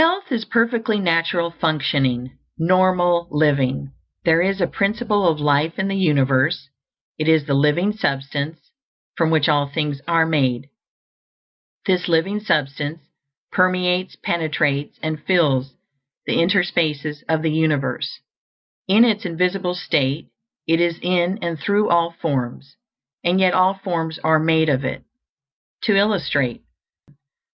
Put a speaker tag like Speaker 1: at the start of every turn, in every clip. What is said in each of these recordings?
Speaker 1: Health is perfectly natural functioning, normal living. There is a principle of life in the universe. It is the living substance from which all things are made. This living substance permeates, penetrates, and fills the interspaces of the universe. In its invisible state, it is in and through all forms, and yet all forms are made of it. To illustrate,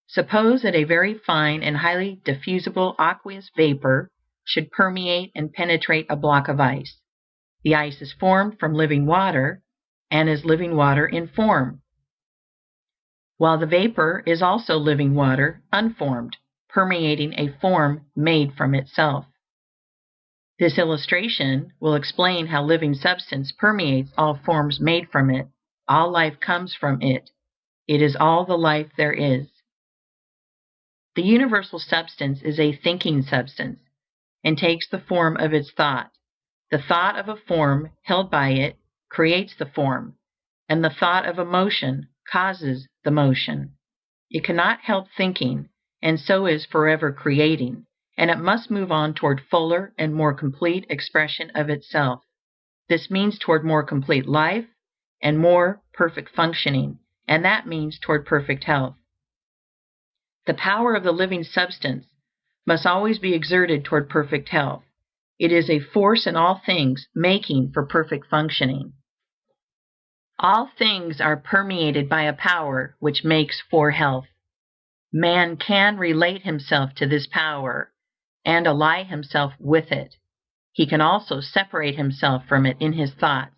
Speaker 1: suppose that a very fine and highly diffusible aqueous vapor should permeate and penetrate a block of ice. The ice is formed from living water and is living water in form, while the vapor is also living water unformed, permeating a form made from itself. This illustration will explain how living substance permeates all forms made from it. All life comes from it. It is all the life there is. The universal substance is a thinking substance and takes the form of its thought. The thought of a form held by it creates the form, and the thought of a motion causes the motion. It cannot help thinking, and so is forever creating, and it must move on toward fuller and more complete expression of itself. This means toward more complete life and more perfect functioning, and that means toward perfect health. The power of the living substance must always be exerted toward perfect health. It is a force in all things, making for perfect functioning. All things are permeated by a power which makes for health. Man can relate himself to this power and ally himself with it. He can also separate himself from it in his thoughts.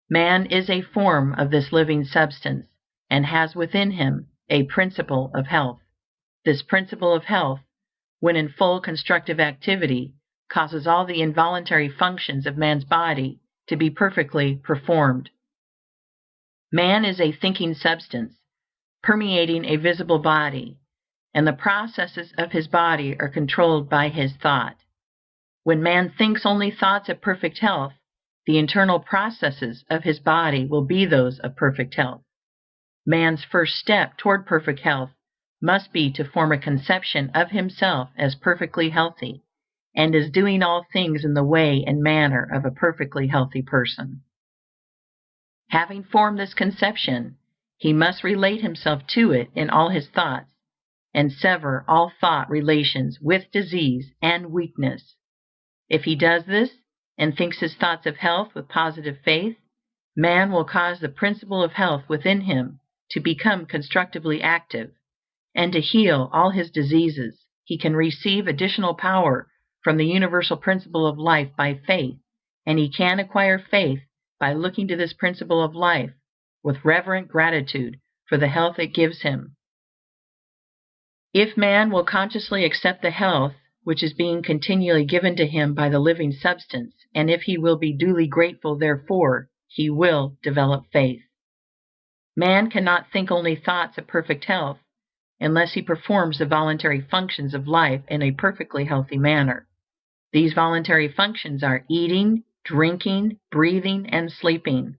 Speaker 1: Man is a form of this living substance and has within him a principle of health. This principle of health, when in full constructive activity, causes all the involuntary functions of man's body to be perfectly performed. Man is a thinking substance, permeating a visible body, and the processes of his body are controlled by his thought. When man thinks only thoughts of perfect health, the internal processes of his body will be those of perfect health. Man's first step toward perfect health must be to form a conception of himself as perfectly healthy, and as doing all things in the way and manner of a perfectly healthy person. Having formed this conception, he must relate himself to it in all his thoughts, and sever all thought relations with disease and weakness. If he does this, and thinks his thoughts of health with positive faith, man will cause the principle of health within him to become constructively active, and to heal all his diseases. He can receive additional power from the universal principle of life by faith, and he can acquire faith by looking to this principle of life with reverent gratitude for the health it gives him. If man will consciously accept the health which is being continually given to him by the living substance, and if he will be duly grateful therefor, he will develop faith. Man cannot think only thoughts of perfect health unless he performs the voluntary functions of life in a perfectly healthy manner. These voluntary functions are eating, drinking, breathing, and sleeping.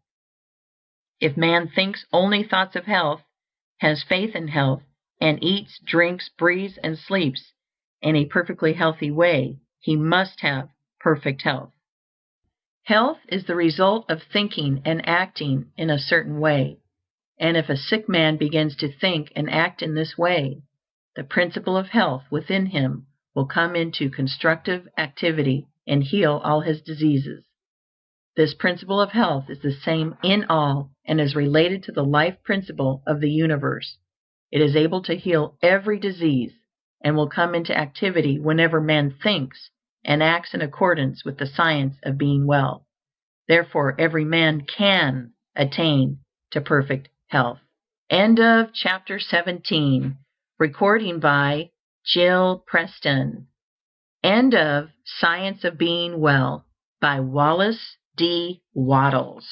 Speaker 1: If man thinks only thoughts of health, has faith in health, and eats, drinks, breathes, and sleeps in a perfectly healthy way, he must have perfect health. Health is the result of thinking and acting in a certain way, and if a sick man begins to think and act in this way, the principle of health within him will come into constructive activity and heal all his diseases. This principle of health is the same in all and is related to the life principle of the universe. It is able to heal every disease and will come into activity whenever man thinks and acts in accordance with the science of being well. Therefore, every man can attain to perfect health. End of chapter 17. Recording by Jill Preston. End of Science of Being Well by Wallace D. Wattles.